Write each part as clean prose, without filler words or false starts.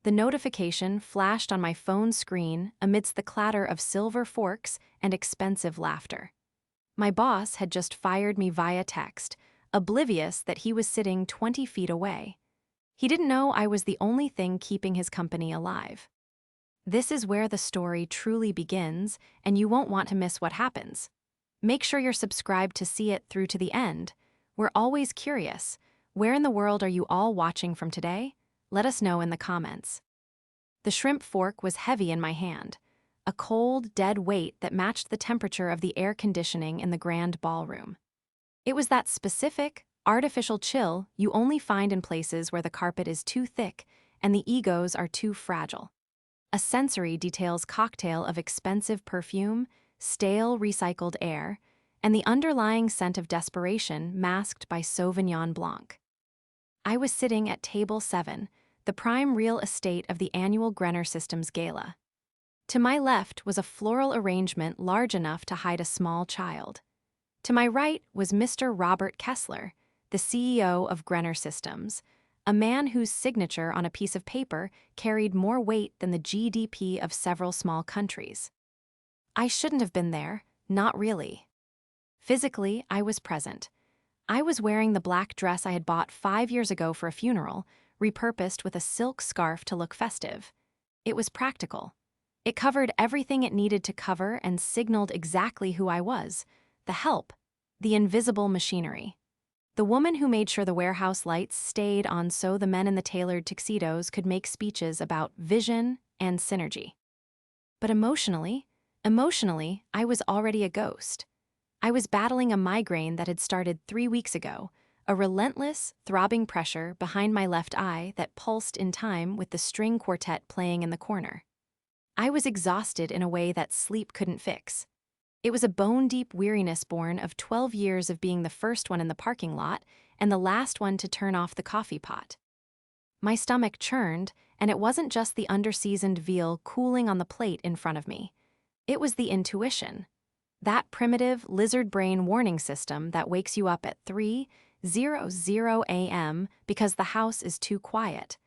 The notification flashed on my phone screen amidst the clatter of silver forks and expensive laughter. My boss had just fired me via text, oblivious that he was sitting 20 feet away. He didn't know I was the only thing keeping his company alive. This is where the story truly begins, and you won't want to miss what happens. Make sure you're subscribed to see it through to the end. We're always curious. Where in the world are you all watching from today? Let us know in the comments. The shrimp fork was heavy in my hand, a cold, dead weight that matched the temperature of the air conditioning in the grand ballroom. It was that specific, artificial chill you only find in places where the carpet is too thick and the egos are too fragile. A sensory details cocktail of expensive perfume, stale recycled air, and the underlying scent of desperation masked by Sauvignon Blanc. I was sitting at table 7, the prime real estate of the annual Grenner Systems Gala. To my left was a floral arrangement large enough to hide a small child. To my right was Mr. Robert Kessler, the CEO of Grenner Systems, a man whose signature on a piece of paper carried more weight than the GDP of several small countries. I shouldn't have been there, not really. Physically, I was present. I was wearing the black dress I had bought 5 years ago for a funeral, repurposed with a silk scarf to look festive. It was practical. It covered everything it needed to cover and signaled exactly who I was, the help, the invisible machinery. The woman who made sure the warehouse lights stayed on so the men in the tailored tuxedos could make speeches about vision and synergy. But emotionally, I was already a ghost. I was battling a migraine that had started 3 weeks ago, a relentless, throbbing pressure behind my left eye that pulsed in time with the string quartet playing in the corner. I was exhausted in a way that sleep couldn't fix. It was a bone-deep weariness born of 12 years of being the first one in the parking lot and the last one to turn off the coffee pot. My stomach churned, and it wasn't just the underseasoned veal cooling on the plate in front of me. It was the intuition. That primitive lizard brain warning system that wakes you up at 3:00 a.m. because the house is too quiet.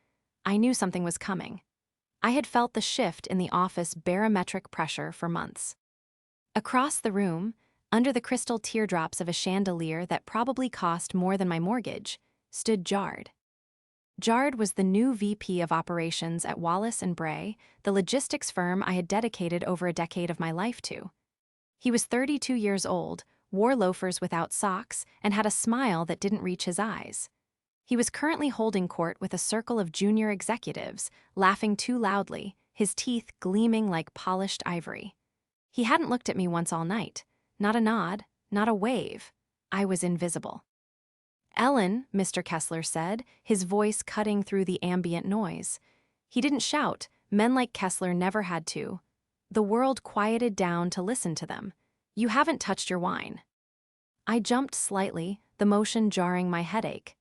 I knew something was coming. I had felt the shift in the office barometric pressure for months. Across the room, under the crystal teardrops of a chandelier that probably cost more than my mortgage, stood Jard. Jard was the new VP of operations at Wallace & Bray, the logistics firm I had dedicated over a decade of my life to. He was 32 years old, wore loafers without socks, and had a smile that didn't reach his eyes. He was currently holding court with a circle of junior executives, laughing too loudly, his teeth gleaming like polished ivory. He hadn't looked at me once all night. Not a nod, not a wave. I was invisible. "Ellen," Mr. Kessler said, his voice cutting through the ambient noise. He didn't shout. Men like Kessler never had to. The world quieted down to listen to them. "You haven't touched your wine." I jumped slightly, the motion jarring my headache.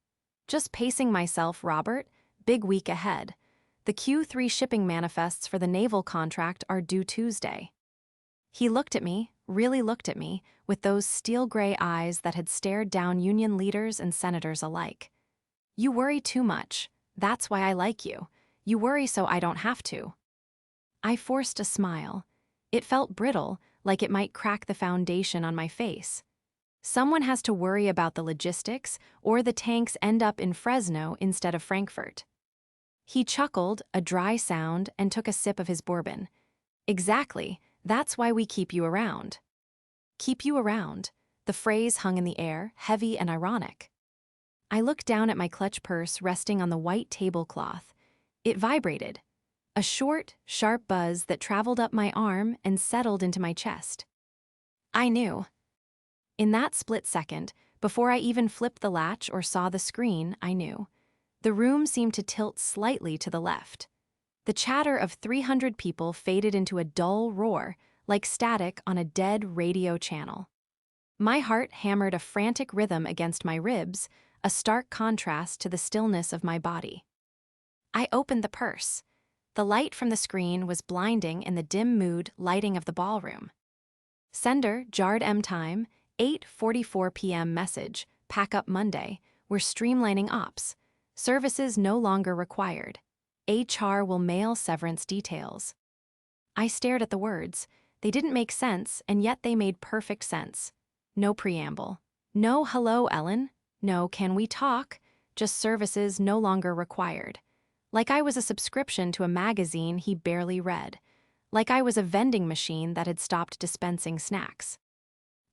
"Just pacing myself, Robert. Big week ahead. The Q3 shipping manifests for the naval contract are due Tuesday." He looked at me, really looked at me, with those steel-gray eyes that had stared down union leaders and senators alike. "You worry too much. That's why I like you. You worry so I don't have to." I forced a smile. It felt brittle, like it might crack the foundation on my face. Someone has to worry about the logistics, or the tanks end up in Fresno instead of Frankfurt. He chuckled, a dry sound, and took a sip of his bourbon. "Exactly. That's why we keep you around." Keep you around. The phrase hung in the air, heavy and ironic. I looked down at my clutch purse resting on the white tablecloth. It vibrated. A short, sharp buzz that traveled up my arm and settled into my chest. I knew. In that split second, before I even flipped the latch or saw the screen, I knew. The room seemed to tilt slightly to the left. The chatter of 300 people faded into a dull roar, like static on a dead radio channel. My heart hammered a frantic rhythm against my ribs, a stark contrast to the stillness of my body. I opened the purse. The light from the screen was blinding in the dim mood lighting of the ballroom. Sender, Jard M time, 8:44 p.m. message, pack up Monday. We're streamlining ops. Services no longer required. HR will mail severance details. I stared at the words. They didn't make sense, and yet they made perfect sense. No preamble. No hello, Ellen. No can we talk. Just services no longer required. Like I was a subscription to a magazine he barely read. Like I was a vending machine that had stopped dispensing snacks.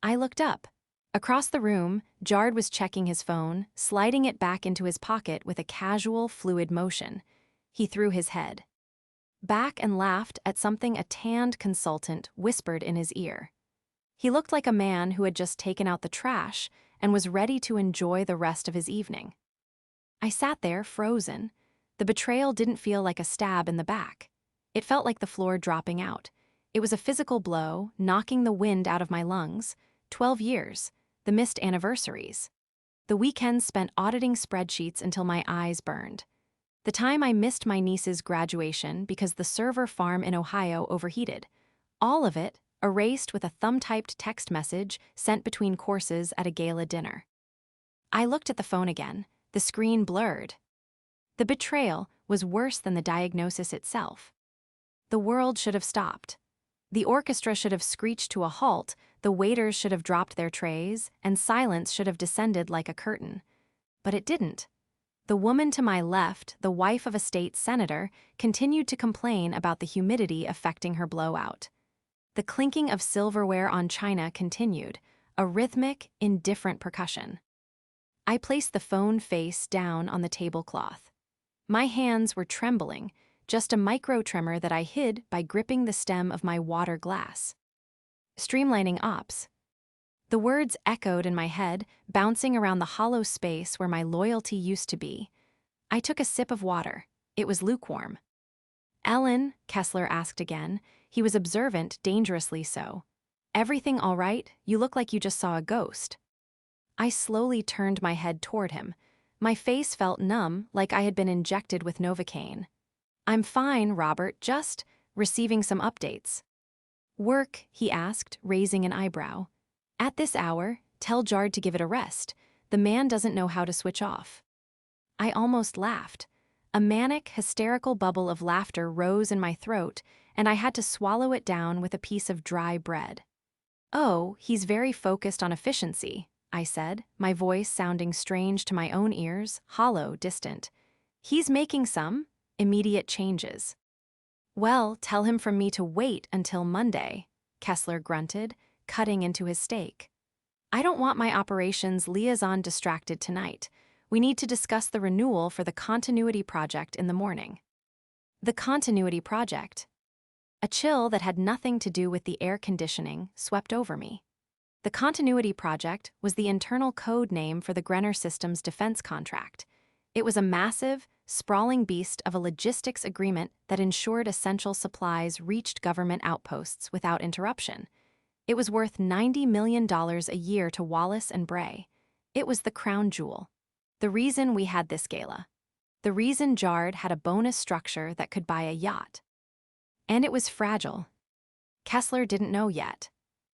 I looked up. Across the room, Jard was checking his phone, sliding it back into his pocket with a casual, fluid motion. He threw his head back and laughed at something a tanned consultant whispered in his ear. He looked like a man who had just taken out the trash and was ready to enjoy the rest of his evening. I sat there, frozen. The betrayal didn't feel like a stab in the back. It felt like the floor dropping out. It was a physical blow, knocking the wind out of my lungs. 12 years. The missed anniversaries. The weekends spent auditing spreadsheets until my eyes burned. The time I missed my niece's graduation because the server farm in Ohio overheated. All of it erased with a thumb-typed text message sent between courses at a gala dinner. I looked at the phone again. The screen blurred. The betrayal was worse than the diagnosis itself. The world should have stopped. The orchestra should have screeched to a halt, the waiters should have dropped their trays, and silence should have descended like a curtain. But it didn't. The woman to my left, the wife of a state senator, continued to complain about the humidity affecting her blowout. The clinking of silverware on china continued, a rhythmic, indifferent percussion. I placed the phone face down on the tablecloth. My hands were trembling, just a micro-tremor that I hid by gripping the stem of my water glass. Streamlining ops. The words echoed in my head, bouncing around the hollow space where my loyalty used to be. I took a sip of water. It was lukewarm. Ellen, Kessler asked again. He was observant, dangerously so. Everything all right? You look like you just saw a ghost. I slowly turned my head toward him. My face felt numb, like I had been injected with Novocaine. I'm fine, Robert, just receiving some updates. Work, he asked, raising an eyebrow. At this hour, tell Jard to give it a rest. The man doesn't know how to switch off. I almost laughed. A manic, hysterical bubble of laughter rose in my throat, and I had to swallow it down with a piece of dry bread. Oh, he's very focused on efficiency, I said, my voice sounding strange to my own ears, hollow, distant. He's making some immediate changes. Well, tell him from me to wait until Monday, Kessler grunted, cutting into his steak. I don't want my operations liaison distracted tonight. We need to discuss the renewal for the continuity project in the morning. The continuity project. A chill that had nothing to do with the air conditioning swept over me. The continuity project was the internal code name for the Grenner Systems defense contract. It was a massive, sprawling beast of a logistics agreement that ensured essential supplies reached government outposts without interruption. It was worth $90 million a year to Wallace and Bray. It was the crown jewel. The reason we had this gala. The reason Jard had a bonus structure that could buy a yacht. And it was fragile. Kessler didn't know yet.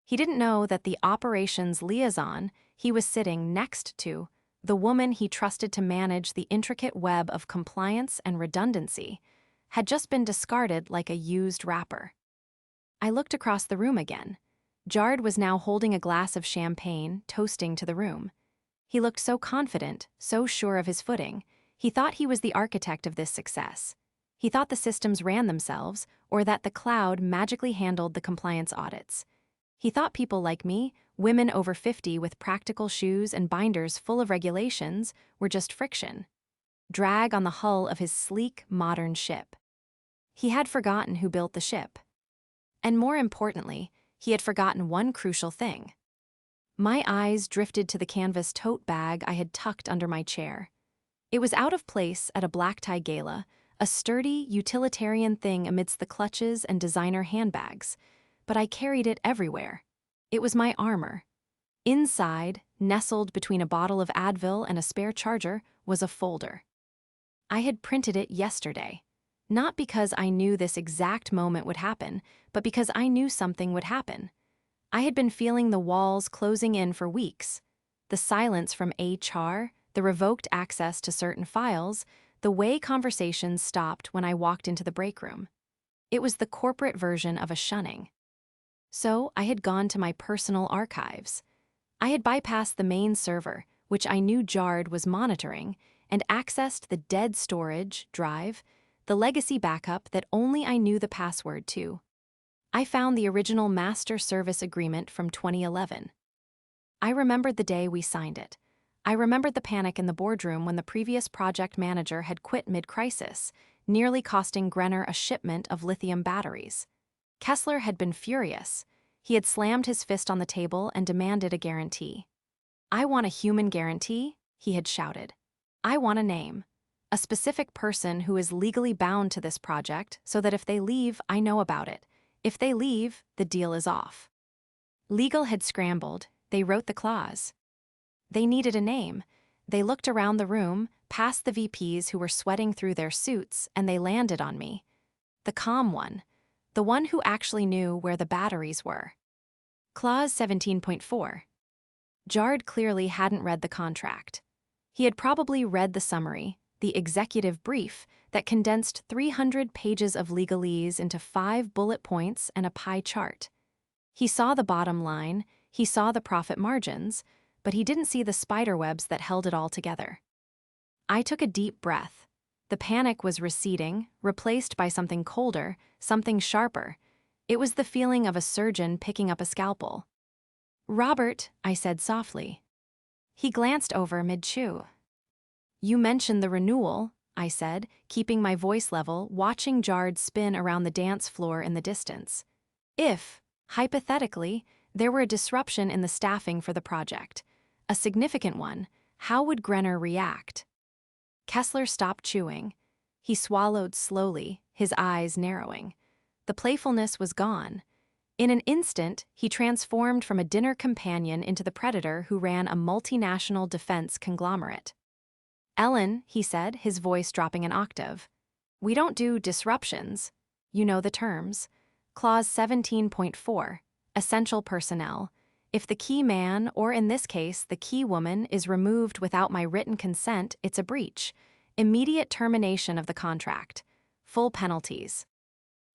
He didn't know that the operations liaison he was sitting next to, the woman he trusted to manage the intricate web of compliance and redundancy, had just been discarded like a used wrapper. I looked across the room again. Jard was now holding a glass of champagne, toasting to the room. He looked so confident, so sure of his footing. He thought he was the architect of this success. He thought the systems ran themselves, or that the cloud magically handled the compliance audits. He thought people like me, women over 50 with practical shoes and binders full of regulations, were just friction. Drag on the hull of his sleek, modern ship. He had forgotten who built the ship. And more importantly, he had forgotten one crucial thing. My eyes drifted to the canvas tote bag I had tucked under my chair. It was out of place at a black tie gala, a sturdy, utilitarian thing amidst the clutches and designer handbags, but I carried it everywhere. It was my armor. Inside, nestled between a bottle of Advil and a spare charger, was a folder. I had printed it yesterday. Not because I knew this exact moment would happen, but because I knew something would happen. I had been feeling the walls closing in for weeks. The silence from HR, the revoked access to certain files, the way conversations stopped when I walked into the break room. It was the corporate version of a shunning. So I had gone to my personal archives. I had bypassed the main server, which I knew Jard was monitoring, and accessed the dead storage drive, the legacy backup that only I knew the password to. I found the original master service agreement from 2011. I remembered the day we signed it. I remembered the panic in the boardroom when the previous project manager had quit mid-crisis, nearly costing Grenner a shipment of lithium batteries. Kessler had been furious. He had slammed his fist on the table and demanded a guarantee. "I want a human guarantee," he had shouted. "I want a name. A specific person who is legally bound to this project so that if they leave, I know about it. If they leave, the deal is off." Legal had scrambled. They wrote the clause. They needed a name. They looked around the room, past the VPs who were sweating through their suits, and they landed on me. The calm one. The one who actually knew where the batteries were. Clause 17.4. Jard clearly hadn't read the contract. He had probably read the summary, the executive brief that condensed 300 pages of legalese into 5 bullet points and a pie chart. He saw the bottom line, he saw the profit margins, but he didn't see the spiderwebs that held it all together. I took a deep breath. The panic was receding, replaced by something colder, something sharper. It was the feeling of a surgeon picking up a scalpel. "Robert," I said softly. He glanced over mid-chew. "You mentioned the renewal," I said, keeping my voice level, watching Jard spin around the dance floor in the distance. "If, hypothetically, there were a disruption in the staffing for the project, a significant one, how would Grenner react?" Kessler stopped chewing. He swallowed slowly, his eyes narrowing. The playfulness was gone. In an instant, he transformed from a dinner companion into the predator who ran a multinational defense conglomerate. "Ellen," he said, his voice dropping an octave, "we don't do disruptions. You know the terms. Clause 17.4, essential personnel. If the key man, or in this case, the key woman, is removed without my written consent, it's a breach. Immediate termination of the contract. Full penalties."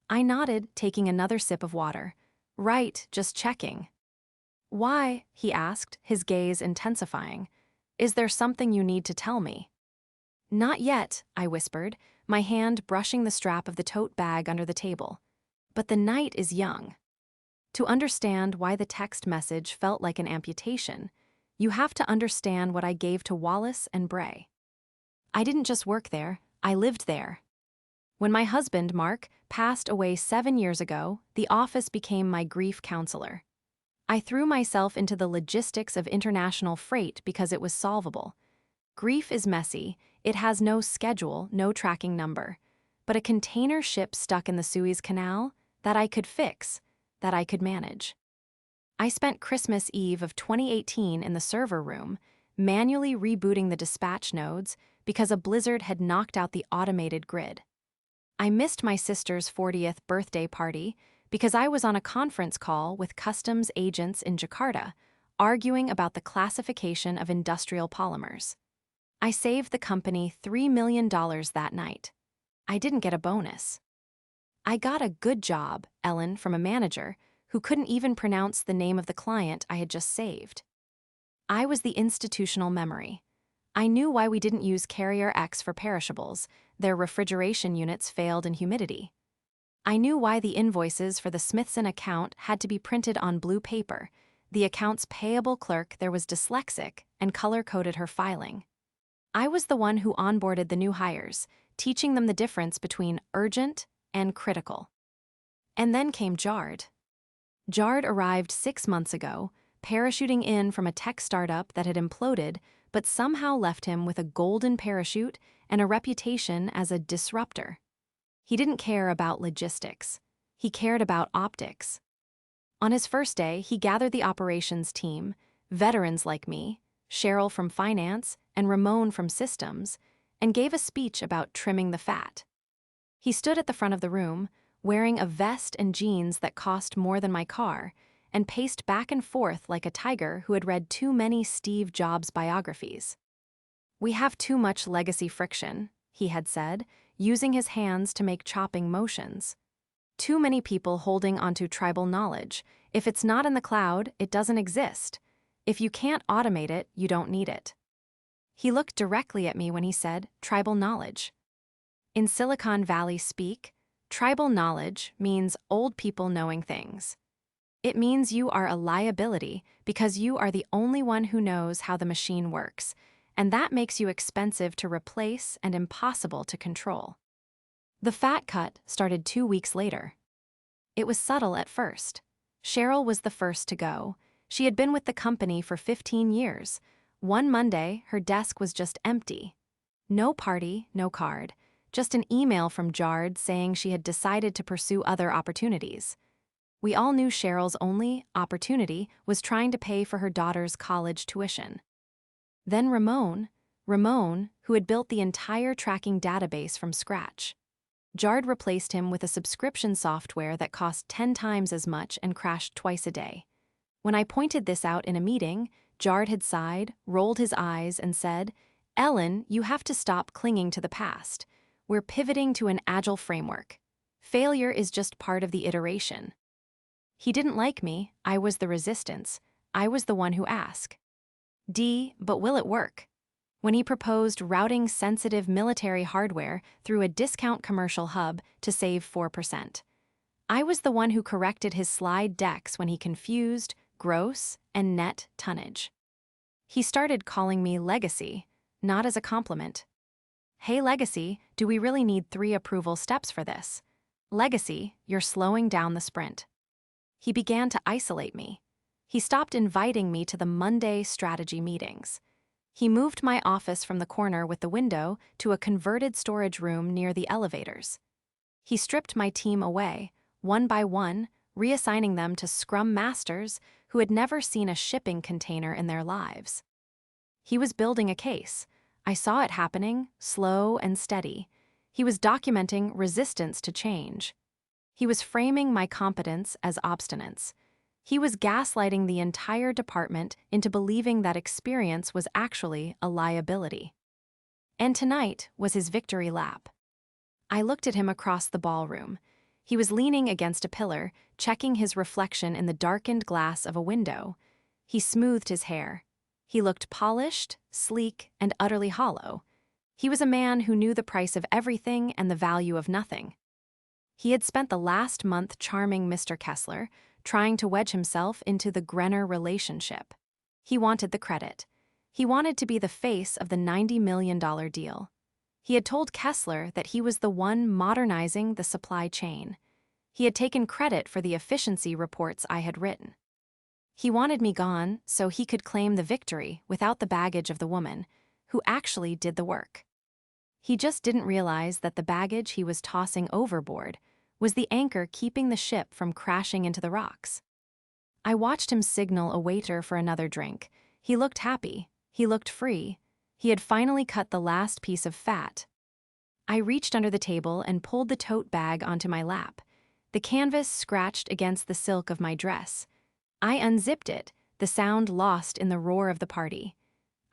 I nodded, taking another sip of water. "Right, just checking." "Why?" he asked, his gaze intensifying. "Is there something you need to tell me?" "Not yet," I whispered, my hand brushing the strap of the tote bag under the table. "But the night is young. To understand why the text message felt like an amputation, you have to understand what I gave to Wallace and Bray. I didn't just work there, I lived there. When my husband, Mark, passed away 7 years ago, the office became my grief counselor. I threw myself into the logistics of international freight because it was solvable. Grief is messy, it has no schedule, no tracking number. But a container ship stuck in the Suez Canal, that I could fix, that I could manage. I spent Christmas Eve of 2018 in the server room, manually rebooting the dispatch nodes because a blizzard had knocked out the automated grid. I missed my sister's 40th birthday party because I was on a conference call with customs agents in Jakarta, arguing about the classification of industrial polymers. I saved the company $3 million that night. I didn't get a bonus. I got a good job, Ellen, from a manager who couldn't even pronounce the name of the client I had just saved. I was the institutional memory. I knew why we didn't use Carrier X for perishables. Their refrigeration units failed in humidity. I knew why the invoices for the Smithson account had to be printed on blue paper. The accounts payable clerk there was dyslexic and color-coded her filing. I was the one who onboarded the new hires, teaching them the difference between urgent and critical. And then came Jard. Jard arrived 6 months ago, parachuting in from a tech startup that had imploded, but somehow left him with a golden parachute and a reputation as a disruptor. He didn't care about logistics. He cared about optics. On his first day, he gathered the operations team, veterans like me, Cheryl from finance and Ramon from systems, and gave a speech about trimming the fat. He stood at the front of the room, wearing a vest and jeans that cost more than my car, and paced back and forth like a tiger who had read too many Steve Jobs biographies. "We have too much legacy friction," he had said, using his hands to make chopping motions. Too many people holding onto tribal knowledge. If it's not in the cloud, it doesn't exist. If you can't automate it, you don't need it. He looked directly at me when he said, tribal knowledge. In Silicon Valley speak, tribal knowledge means old people knowing things. It means you are a liability because you are the only one who knows how the machine works, and that makes you expensive to replace and impossible to control. The fat cut started 2 weeks later. It was subtle at first. Cheryl was the first to go. She had been with the company for 15 years. One Monday, her desk was just empty. No party, no card, just an email from Jard saying she had decided to pursue other opportunities. We all knew Cheryl's only opportunity was trying to pay for her daughter's college tuition. Then Ramon, who had built the entire tracking database from scratch. Jard replaced him with a subscription software that cost 10 times as much and crashed twice a day. When I pointed this out in a meeting, Jard had sighed, rolled his eyes, and said, "Ellen, you have to stop clinging to the past. We're pivoting to an agile framework. Failure is just part of the iteration." He didn't like me. I was the resistance. I was the one who asked. But will it work? When he proposed routing sensitive military hardware through a discount commercial hub to save 4%. I was the one who corrected his slide decks when he confused gross and net tonnage. He started calling me Legacy, not as a compliment. "Hey Legacy, do we really need 3 approval steps for this? Legacy, you're slowing down the sprint." He began to isolate me. He stopped inviting me to the Monday strategy meetings. He moved my office from the corner with the window to a converted storage room near the elevators. He stripped my team away, one by one, reassigning them to scrum masters who had never seen a shipping container in their lives. He was building a case. I saw it happening, slow and steady. He was documenting resistance to change. He was framing my competence as obstinance. He was gaslighting the entire department into believing that experience was actually a liability. And tonight was his victory lap. I looked at him across the ballroom. He was leaning against a pillar, checking his reflection in the darkened glass of a window. He smoothed his hair. He looked polished, sleek, and utterly hollow. He was a man who knew the price of everything and the value of nothing. He had spent the last month charming Mr. Kessler, trying to wedge himself into the Grenner relationship. He wanted the credit. He wanted to be the face of the $90 million deal. He had told Kessler that he was the one modernizing the supply chain. He had taken credit for the efficiency reports I had written. He wanted me gone so he could claim the victory without the baggage of the woman who actually did the work. He just didn't realize that the baggage he was tossing overboard was the anchor keeping the ship from crashing into the rocks. I watched him signal a waiter for another drink. He looked happy. He looked free. He had finally cut the last piece of fat. I reached under the table and pulled the tote bag onto my lap. The canvas scratched against the silk of my dress. I unzipped it, the sound lost in the roar of the party.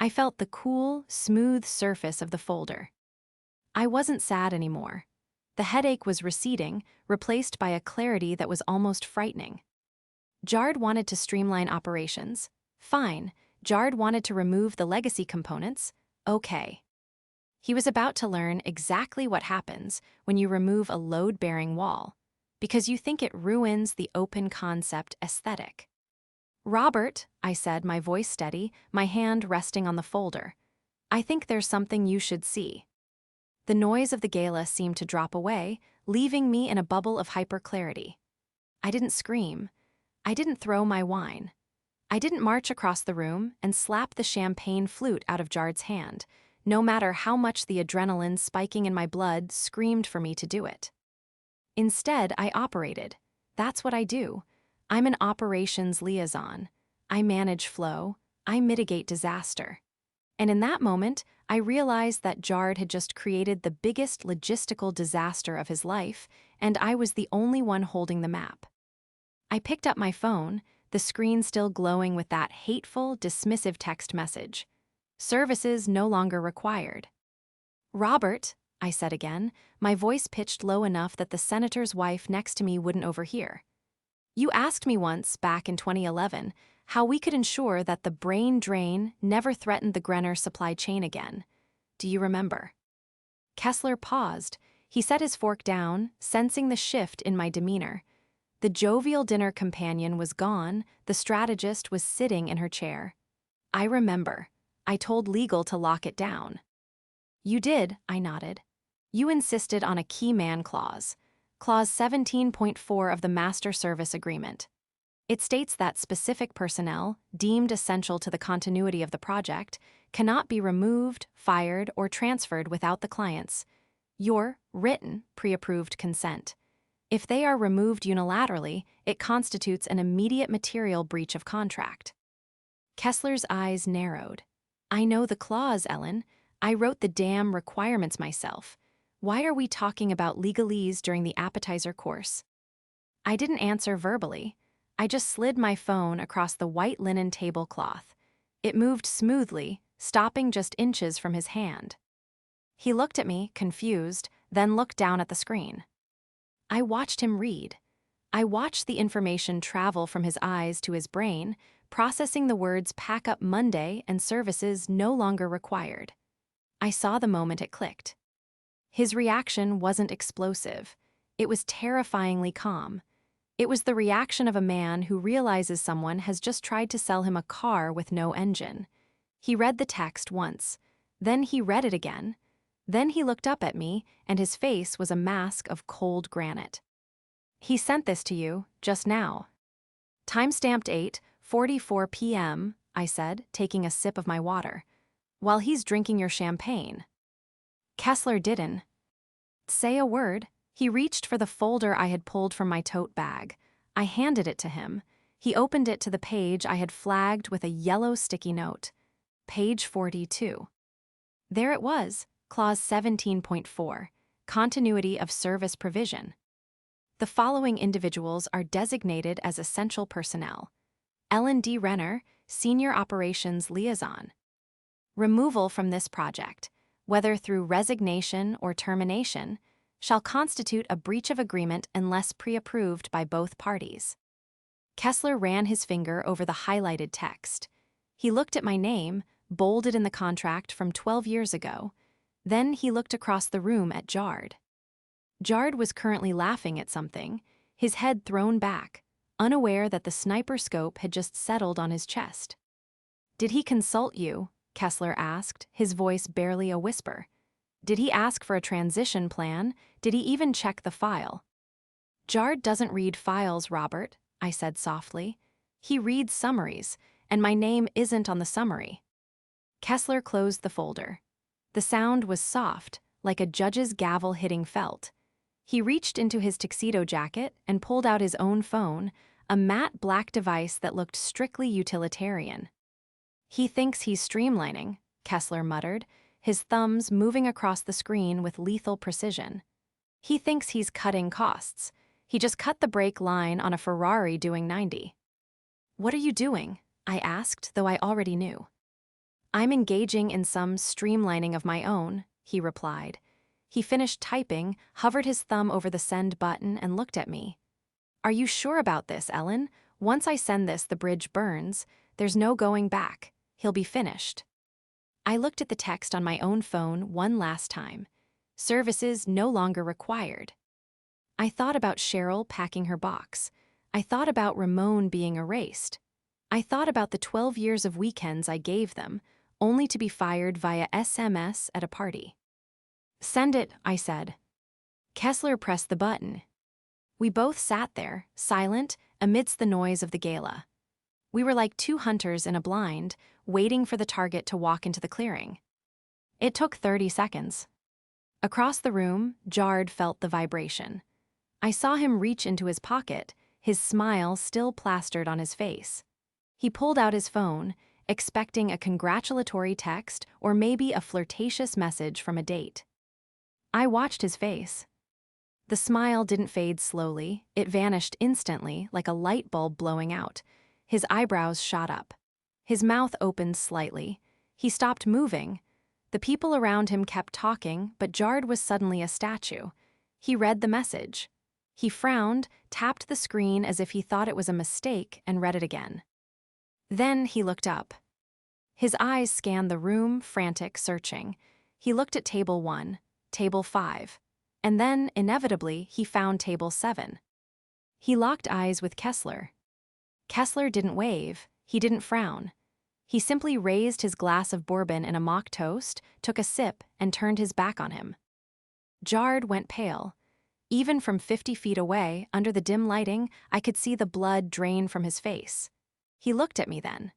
I felt the cool, smooth surface of the folder. I wasn't sad anymore. The headache was receding, replaced by a clarity that was almost frightening. Jard wanted to streamline operations. Fine. Jard wanted to remove the legacy components. Okay. He was about to learn exactly what happens when you remove a load-bearing wall, because you think it ruins the open concept aesthetic. "Robert," I said, my voice steady, my hand resting on the folder, "I think there's something you should see." The noise of the gala seemed to drop away, leaving me in a bubble of hyper-clarity. I didn't scream. I didn't throw my wine. I didn't march across the room and slap the champagne flute out of Jard's hand, no matter how much the adrenaline spiking in my blood screamed for me to do it. Instead, I operated. That's what I do. I'm an operations liaison. I manage flow. I mitigate disaster. And in that moment, I realized that Jard had just created the biggest logistical disaster of his life, and I was the only one holding the map. I picked up my phone, the screen still glowing with that hateful, dismissive text message. "Services no longer required." "Robert," I said again, my voice pitched low enough that the senator's wife next to me wouldn't overhear. You asked me once, back in 2011, how we could ensure that the brain drain never threatened the Grenner supply chain again. Do you remember? Kessler paused. He set his fork down, sensing the shift in my demeanor. The jovial dinner companion was gone, the strategist was sitting in her chair. I remember. I told legal to lock it down. You did, I nodded. You insisted on a key man clause. Clause 17.4 of the Master Service Agreement. It states that specific personnel, deemed essential to the continuity of the project, cannot be removed, fired, or transferred without the client's, your written, pre-approved consent. If they are removed unilaterally, it constitutes an immediate material breach of contract. Kessler's eyes narrowed. I know the clause, Ellen. I wrote the damn requirements myself. Why are we talking about legalese during the appetizer course? I didn't answer verbally. I just slid my phone across the white linen tablecloth. It moved smoothly, stopping just inches from his hand. He looked at me, confused, then looked down at the screen. I watched him read. I watched the information travel from his eyes to his brain, processing the words "pack up Monday" and "services no longer required." I saw the moment it clicked. His reaction wasn't explosive. It was terrifyingly calm. It was the reaction of a man who realizes someone has just tried to sell him a car with no engine. He read the text once. Then he read it again. Then he looked up at me, and his face was a mask of cold granite. He sent this to you, just now. Timestamped 8:44 p.m., I said, taking a sip of my water. While he's drinking your champagne. Kessler didn't say a word. He reached for the folder I had pulled from my tote bag. I handed it to him. He opened it to the page I had flagged with a yellow sticky note. Page 42. There it was, Clause 17.4, Continuity of Service Provision. The following individuals are designated as essential personnel. Ellen D. Renner, Senior Operations Liaison. Removal from this project, whether through resignation or termination, shall constitute a breach of agreement unless pre-approved by both parties. Kessler ran his finger over the highlighted text. He looked at my name, bolded in the contract from 12 years ago. Then he looked across the room at Jard. Jard was currently laughing at something, his head thrown back, unaware that the sniper scope had just settled on his chest. Did he consult you? Kessler asked, his voice barely a whisper. Did he ask for a transition plan? Did he even check the file? Jard doesn't read files, Robert, I said softly. He reads summaries, and my name isn't on the summary. Kessler closed the folder. The sound was soft, like a judge's gavel hitting felt. He reached into his tuxedo jacket and pulled out his own phone, a matte black device that looked strictly utilitarian. He thinks he's streamlining, Kessler muttered, his thumbs moving across the screen with lethal precision. He thinks he's cutting costs. He just cut the brake line on a Ferrari doing 90. What are you doing? I asked, though I already knew. I'm engaging in some streamlining of my own, he replied. He finished typing, hovered his thumb over the send button, and looked at me. Are you sure about this, Ellen? Once I send this, the bridge burns. There's no going back. He'll be finished. I looked at the text on my own phone one last time. Services no longer required. I thought about Cheryl packing her box. I thought about Ramon being erased. I thought about the 12 years of weekends I gave them, only to be fired via SMS at a party. Send it, I said. Kessler pressed the button. We both sat there, silent, amidst the noise of the gala. We were like two hunters in a blind, waiting for the target to walk into the clearing. It took 30 seconds. Across the room, Jard felt the vibration. I saw him reach into his pocket, his smile still plastered on his face. He pulled out his phone, expecting a congratulatory text or maybe a flirtatious message from a date. I watched his face. The smile didn't fade slowly, it vanished instantly like a light bulb blowing out. His eyebrows shot up. His mouth opened slightly. He stopped moving. The people around him kept talking, but Jard was suddenly a statue. He read the message. He frowned, tapped the screen as if he thought it was a mistake, and read it again. Then he looked up. His eyes scanned the room, frantic, searching. He looked at table 1, table 5, and then, inevitably, he found table 7. He locked eyes with Kessler. Kessler didn't wave, he didn't frown. He simply raised his glass of bourbon in a mock toast, took a sip, and turned his back on him. Jard went pale. Even from 50 feet away, under the dim lighting, I could see the blood drain from his face. He looked at me then.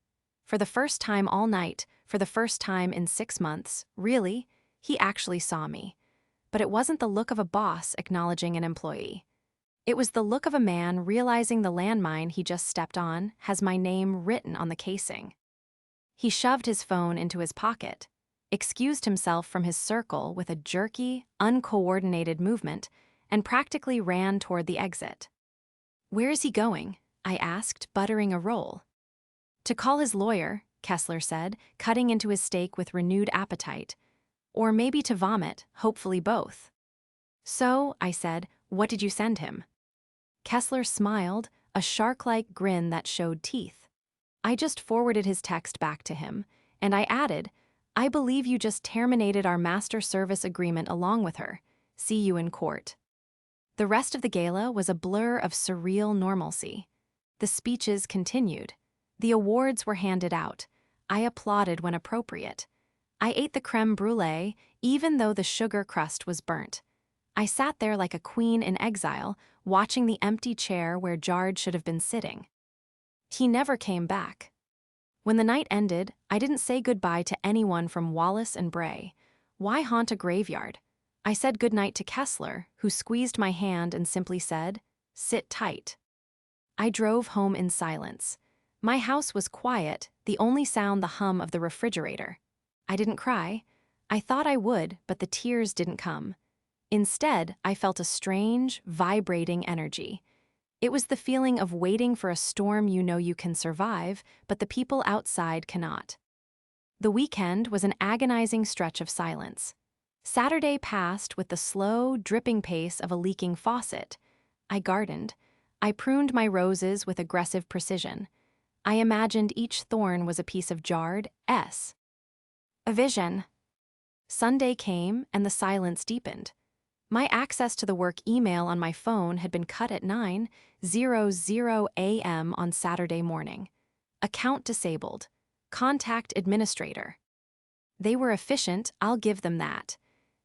For the first time all night, for the first time in 6 months, really, he actually saw me. But it wasn't the look of a boss acknowledging an employee. It was the look of a man realizing the landmine he just stepped on has my name written on the casing. He shoved his phone into his pocket, excused himself from his circle with a jerky, uncoordinated movement, and practically ran toward the exit. "Where is he going?" I asked, buttering a roll. "To call his lawyer," Kessler said, cutting into his steak with renewed appetite. "Or maybe to vomit, hopefully both." "So," I said, "what did you send him?" Kessler smiled, a shark-like grin that showed teeth. I just forwarded his text back to him, and I added, "I believe you just terminated our master service agreement along with her. See you in court." The rest of the gala was a blur of surreal normalcy. The speeches continued. The awards were handed out. I applauded when appropriate. I ate the crème brûlée, even though the sugar crust was burnt. I sat there like a queen in exile, watching the empty chair where Jard should have been sitting. He never came back. When the night ended, I didn't say goodbye to anyone from Wallace and Bray. Why haunt a graveyard? I said goodnight to Kessler, who squeezed my hand and simply said, "Sit tight." I drove home in silence. My house was quiet, the only sound the hum of the refrigerator. I didn't cry. I thought I would, but the tears didn't come. Instead, I felt a strange, vibrating energy. It was the feeling of waiting for a storm you know you can survive, but the people outside cannot. The weekend was an agonizing stretch of silence. Saturday passed with the slow, dripping pace of a leaking faucet. I gardened. I pruned my roses with aggressive precision. I imagined each thorn was a piece of jarred S. A vision. Sunday came, and the silence deepened. My access to the work email on my phone had been cut at 9:00 a.m. on Saturday morning. Account disabled. Contact administrator. They were efficient, I'll give them that.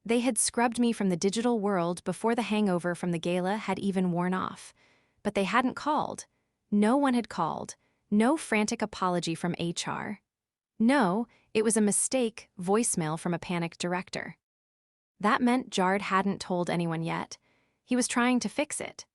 They had scrubbed me from the digital world before the hangover from the gala had even worn off. But they hadn't called. No one had called. No frantic apology from HR. No, it was a mistake voicemail from a panicked director. That meant Jard hadn't told anyone yet. He was trying to fix it.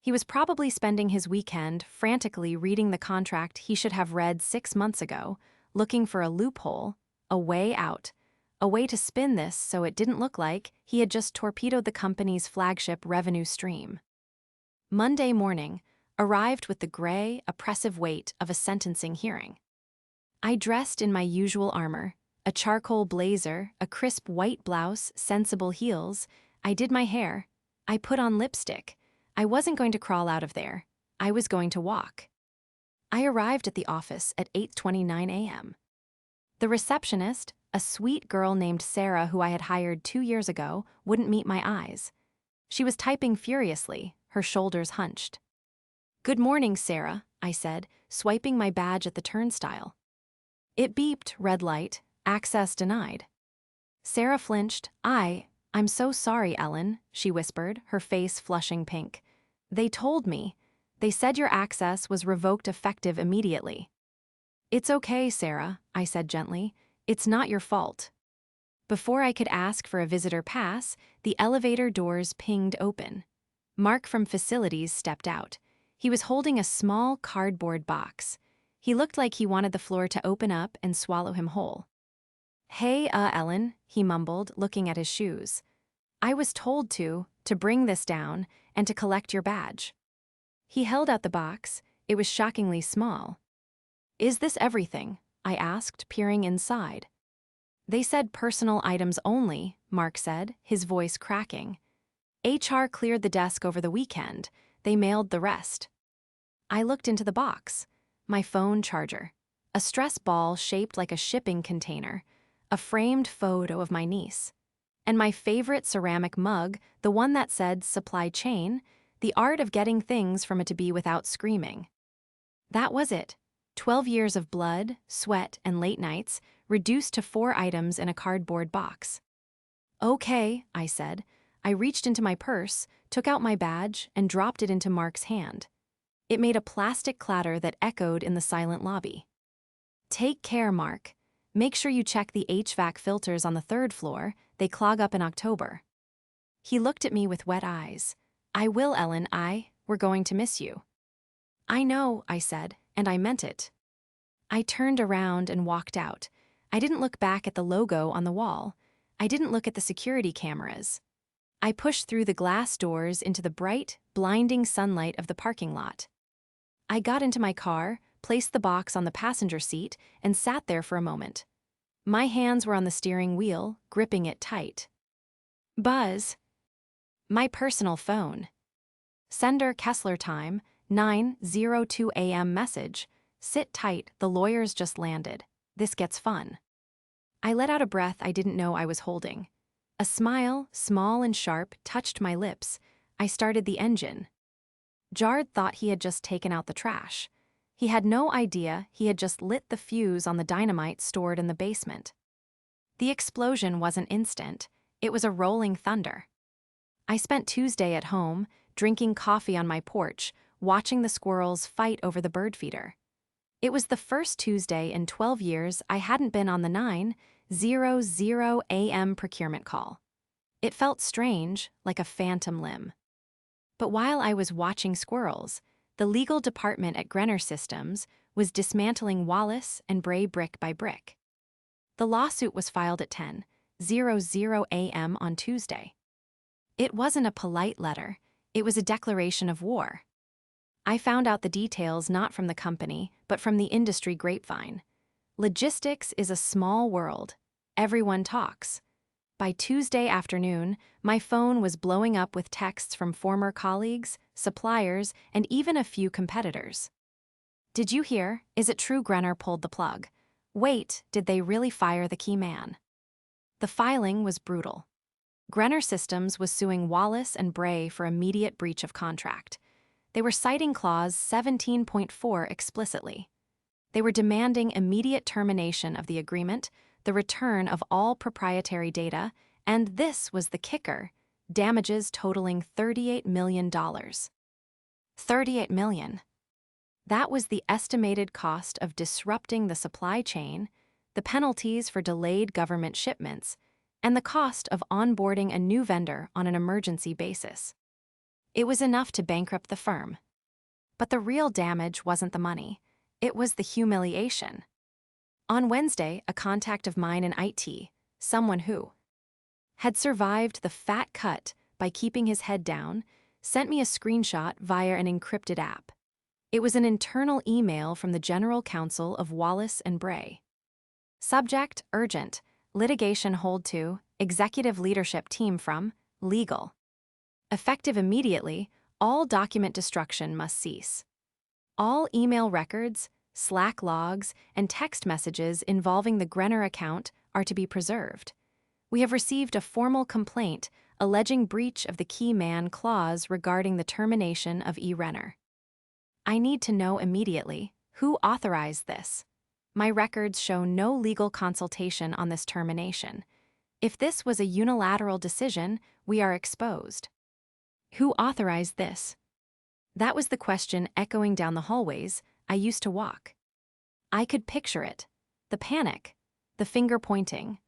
He was probably spending his weekend frantically reading the contract he should have read 6 months ago, looking for a loophole, a way out, a way to spin this so it didn't look like he had just torpedoed the company's flagship revenue stream. Monday morning arrived with the gray, oppressive weight of a sentencing hearing. I dressed in my usual armor. A charcoal blazer, a crisp white blouse, sensible heels. I did my hair. I put on lipstick. I wasn't going to crawl out of there. I was going to walk. I arrived at the office at 8:29 a.m. The receptionist, a sweet girl named Sarah who I had hired 2 years ago, wouldn't meet my eyes. She was typing furiously, her shoulders hunched. "Good morning, Sarah," I said, swiping my badge at the turnstile. It beeped, red light. Access denied. Sarah flinched. I'm so sorry, Ellen," she whispered, her face flushing pink. "They told me. They said your access was revoked effective immediately." "It's okay, Sarah," I said gently. "It's not your fault." Before I could ask for a visitor pass, the elevator doors pinged open. Mark from facilities stepped out. He was holding a small cardboard box. He looked like he wanted the floor to open up and swallow him whole. "Hey, Ellen," he mumbled, looking at his shoes. "I was told to bring this down and to collect your badge." He held out the box. It was shockingly small. "Is this everything?" I asked, peering inside. They said personal items only, Mark said, his voice cracking. HR cleared the desk over the weekend. They mailed the rest. I looked into the box. My phone charger. A stress ball shaped like a shipping container. A framed photo of my niece. And my favorite ceramic mug, the one that said supply chain, the art of getting things from A to B without screaming. That was it. 12 years of blood, sweat, and late nights, reduced to 4 items in a cardboard box. Okay, I said. I reached into my purse, took out my badge, and dropped it into Mark's hand. It made a plastic clatter that echoed in the silent lobby. Take care, Mark. Make sure you check the HVAC filters on the 3rd floor. They clog up in October. He looked at me with wet eyes. I will, Ellen. We're going to miss you. I know, I said, and I meant it. I turned around and walked out. I didn't look back at the logo on the wall. I didn't look at the security cameras. I pushed through the glass doors into the bright, blinding sunlight of the parking lot. I got into my car, placed the box on the passenger seat, and sat there for a moment. My hands were on the steering wheel, gripping it tight. Buzz. My personal phone. Sender Kessler time, 9:02 a.m. message. Sit tight, the lawyers just landed. This gets fun. I let out a breath I didn't know I was holding. A smile, small and sharp, touched my lips. I started the engine. Jard thought he had just taken out the trash. He had no idea he had just lit the fuse on the dynamite stored in the basement. The explosion wasn't instant. It was a rolling thunder. I spent Tuesday at home, drinking coffee on my porch, watching the squirrels fight over the bird feeder. It was the first Tuesday in 12 years I hadn't been on the 9:00 a.m. procurement call. It felt strange, like a phantom limb. But while I was watching squirrels, the legal department at Grenner Systems was dismantling Wallace and Bray brick by brick. The lawsuit was filed at 10:00 a.m. on Tuesday. It wasn't a polite letter, it was a declaration of war. I found out the details not from the company, but from the industry grapevine. Logistics is a small world. Everyone talks. By Tuesday afternoon, my phone was blowing up with texts from former colleagues, suppliers, and even a few competitors. Did you hear? Is it true Grenner pulled the plug? Wait, did they really fire the key man? The filing was brutal. Grenner Systems was suing Wallace and Bray for immediate breach of contract. They were citing Clause 17.4 explicitly. They were demanding immediate termination of the agreement, the return of all proprietary data, and this was the kicker, damages totaling $38 million. $38 million. That was the estimated cost of disrupting the supply chain, the penalties for delayed government shipments, and the cost of onboarding a new vendor on an emergency basis. It was enough to bankrupt the firm. But the real damage wasn't the money, it was the humiliation. On Wednesday, a contact of mine in IT, someone who had survived the fat cut by keeping his head down, sent me a screenshot via an encrypted app. It was an internal email from the General Counsel of Wallace and Bray. Subject, urgent, litigation hold to, executive leadership team from, legal. Effective immediately, all document destruction must cease. All email records, Slack logs, and text messages involving the Grenner account are to be preserved. We have received a formal complaint alleging breach of the key man clause regarding the termination of E. Renner. I need to know immediately who authorized this. My records show no legal consultation on this termination. If this was a unilateral decision, we are exposed. Who authorized this? That was the question echoing down the hallways I used to walk. I could picture it. The panic, the finger pointing,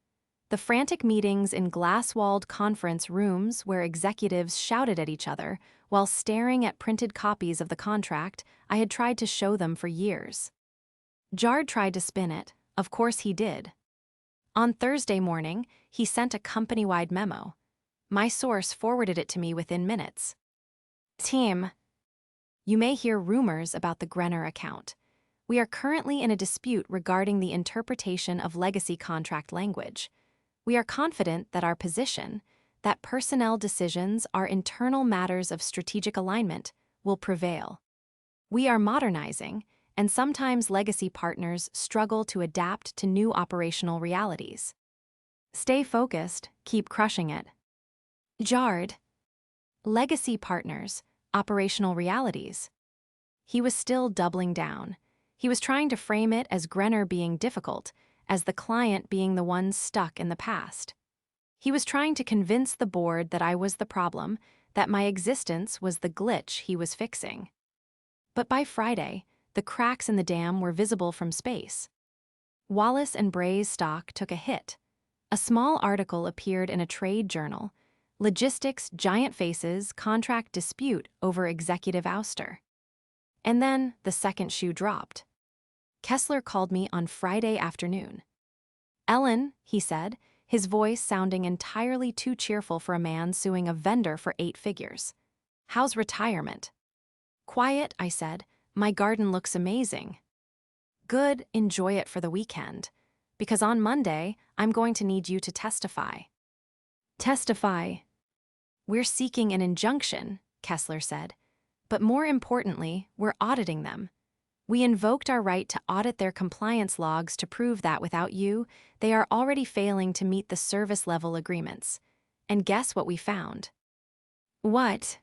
the frantic meetings in glass-walled conference rooms where executives shouted at each other while staring at printed copies of the contract I had tried to show them for years. Jard tried to spin it, of course he did. On Thursday morning, he sent a company-wide memo. My source forwarded it to me within minutes. Team, you may hear rumors about the Grenner account. We are currently in a dispute regarding the interpretation of legacy contract language. We are confident that our position, that personnel decisions are internal matters of strategic alignment, will prevail. We are modernizing, and sometimes legacy partners struggle to adapt to new operational realities. Stay focused, keep crushing it. Jarred. Legacy partners, operational realities. He was still doubling down. He was trying to frame it as Grenner being difficult, as the client being the one stuck in the past. He was trying to convince the board that I was the problem, that my existence was the glitch he was fixing. But by Friday, the cracks in the dam were visible from space. Wallace and Bray's stock took a hit. A small article appeared in a trade journal. Logistics, giant faces, contract dispute over executive ouster. And then the second shoe dropped. Kessler called me on Friday afternoon. "Ellen," he said, his voice sounding entirely too cheerful for a man suing a vendor for 8 figures. "How's retirement?" "Quiet," I said. "My garden looks amazing." "Good, enjoy it for the weekend. Because on Monday, I'm going to need you to testify." "Testify?" "We're seeking an injunction," Kessler said. "But more importantly, we're auditing them. We invoked our right to audit their compliance logs to prove that without you, they are already failing to meet the service-level agreements. And guess what we found?" "What?"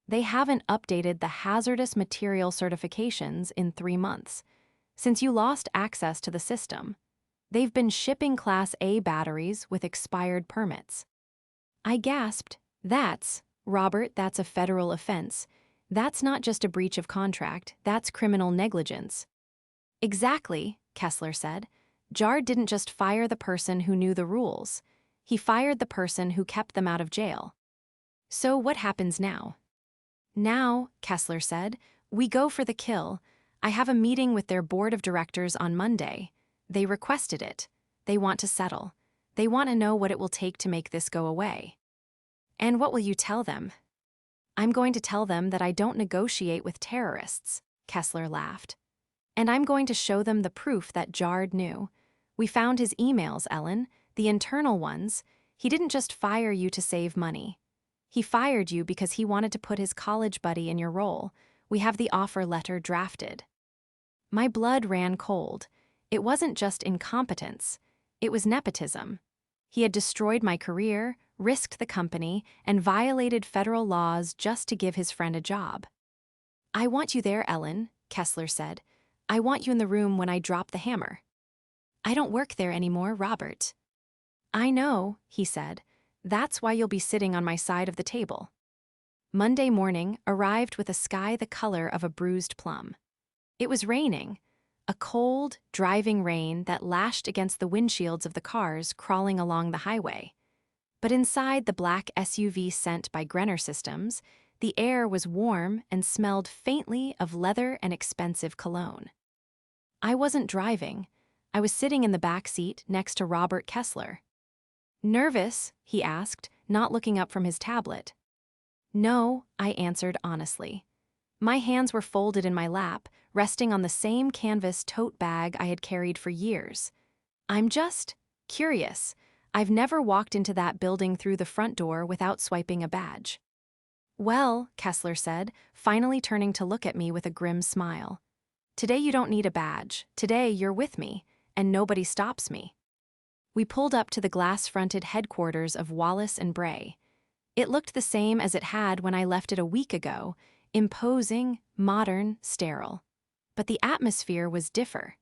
"They haven't updated the hazardous material certifications in 3 months. Since you lost access to the system, they've been shipping Class A batteries with expired permits." I gasped. Robert, that's a federal offense. That's not just a breach of contract, that's criminal negligence." "Exactly," Kessler said. "Jarred didn't just fire the person who knew the rules. He fired the person who kept them out of jail." "So what happens now?" "Now," Kessler said, "we go for the kill. I have a meeting with their board of directors on Monday. They requested it. They want to settle. They want to know what it will take to make this go away." "And what will you tell them?" "I'm going to tell them that I don't negotiate with terrorists," Kessler laughed. "And I'm going to show them the proof that Jarred knew. We found his emails, Ellen, the internal ones. He didn't just fire you to save money. He fired you because he wanted to put his college buddy in your role. We have the offer letter drafted." My blood ran cold. It wasn't just incompetence. It was nepotism. He had destroyed my career, risked the company, and violated federal laws just to give his friend a job. "I want you there, Ellen," Kessler said. "I want you in the room when I drop the hammer." "I don't work there anymore, Robert." "I know," he said. "That's why you'll be sitting on my side of the table." Monday morning arrived with a sky the color of a bruised plum. It was raining, a cold, driving rain that lashed against the windshields of the cars crawling along the highway. But inside the black SUV sent by Grenner Systems, the air was warm and smelled faintly of leather and expensive cologne. I wasn't driving. I was sitting in the back seat next to Robert Kessler. "Nervous?" he asked, not looking up from his tablet. "No," I answered honestly. My hands were folded in my lap, resting on the same canvas tote bag I had carried for years. "I'm just curious. I've never walked into that building through the front door without swiping a badge." "Well," Kessler said, finally turning to look at me with a grim smile. "Today you don't need a badge. Today you're with me, and nobody stops me." We pulled up to the glass-fronted headquarters of Wallace and Bray. It looked the same as it had when I left it a week ago, imposing, modern, sterile. But the atmosphere was different.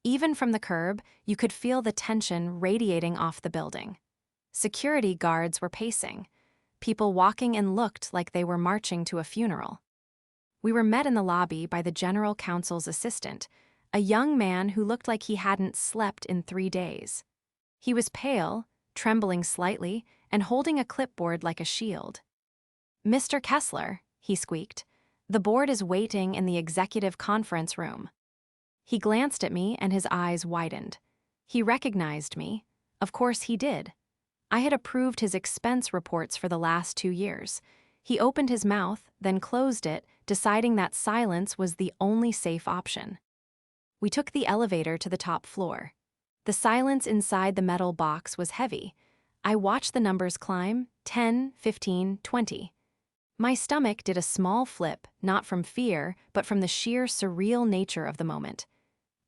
Even from the curb, you could feel the tension radiating off the building. Security guards were pacing. People walking and looked like they were marching to a funeral. We were met in the lobby by the general counsel's assistant, a young man who looked like he hadn't slept in 3 days. He was pale, trembling slightly, and holding a clipboard like a shield. "Mr. Kessler," he squeaked, "the board is waiting in the executive conference room." He glanced at me and his eyes widened. He recognized me. Of course he did. I had approved his expense reports for the last 2 years. He opened his mouth, then closed it, deciding that silence was the only safe option. We took the elevator to the top floor. The silence inside the metal box was heavy. I watched the numbers climb, 10, 15, 20. My stomach did a small flip, not from fear, but from the sheer surreal nature of the moment.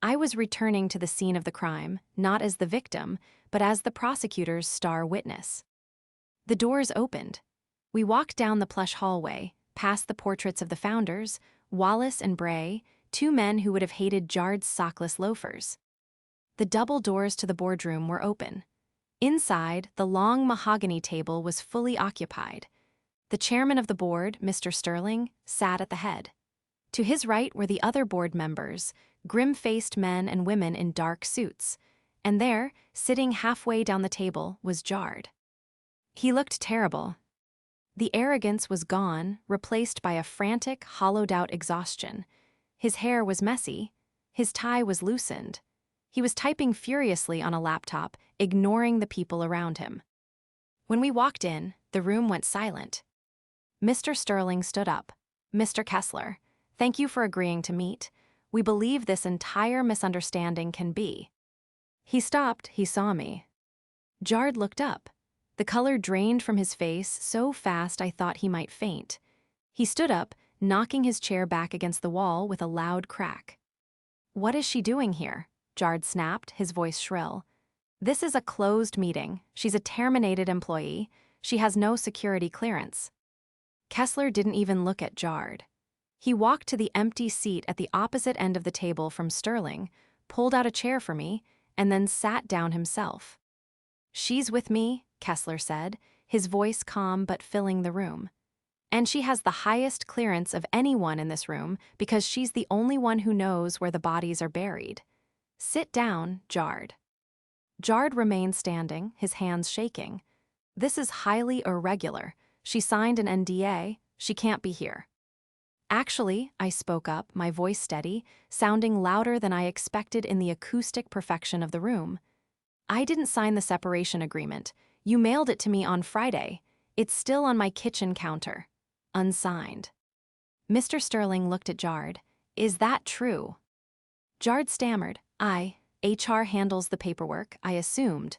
I was returning to the scene of the crime, not as the victim, but as the prosecutor's star witness. The doors opened. We walked down the plush hallway, past the portraits of the founders, Wallace and Bray, two men who would have hated Jard's sockless loafers. The double doors to the boardroom were open. Inside, the long mahogany table was fully occupied. The chairman of the board, Mr. Sterling, sat at the head. To his right were the other board members, grim-faced men and women in dark suits. And there, sitting halfway down the table, was Jard. He looked terrible. The arrogance was gone, replaced by a frantic, hollowed-out exhaustion. His hair was messy. His tie was loosened. He was typing furiously on a laptop, ignoring the people around him. When we walked in, the room went silent. Mr. Sterling stood up. "Mr. Kessler, thank you for agreeing to meet. We believe this entire misunderstanding can be." He stopped, he saw me. Jard looked up. The color drained from his face so fast I thought he might faint. He stood up, knocking his chair back against the wall with a loud crack. "What is she doing here?" Jard snapped, his voice shrill. "This is a closed meeting. She's a terminated employee. She has no security clearance." Kessler didn't even look at Jard. He walked to the empty seat at the opposite end of the table from Sterling, pulled out a chair for me, and then sat down himself. "She's with me," Kessler said, his voice calm but filling the room. "And she has the highest clearance of anyone in this room because she's the only one who knows where the bodies are buried. Sit down, Jard." Jard remained standing, his hands shaking. "This is highly irregular. She signed an NDA. She can't be here." "Actually," I spoke up, my voice steady, sounding louder than I expected in the acoustic perfection of the room. "I didn't sign the separation agreement. You mailed it to me on Friday. It's still on my kitchen counter. Unsigned." Mr. Sterling looked at Jard. "Is that true?" Jard stammered. HR handles the paperwork, I assumed."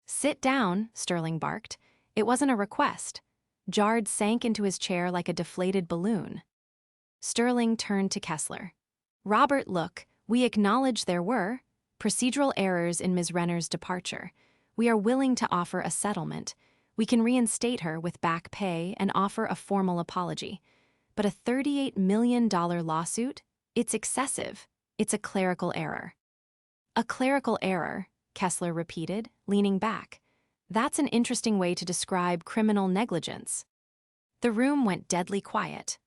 "Sit down," Sterling barked. It wasn't a request. Jard sank into his chair like a deflated balloon. Sterling turned to Kessler. "Robert, look, we acknowledge there were procedural errors in Ms. Renner's departure. We are willing to offer a settlement. We can reinstate her with back pay and offer a formal apology. But a $38 million lawsuit? It's excessive. It's a clerical error." "A clerical error," Kessler repeated, leaning back. "That's an interesting way to describe criminal negligence." The room went deadly quiet.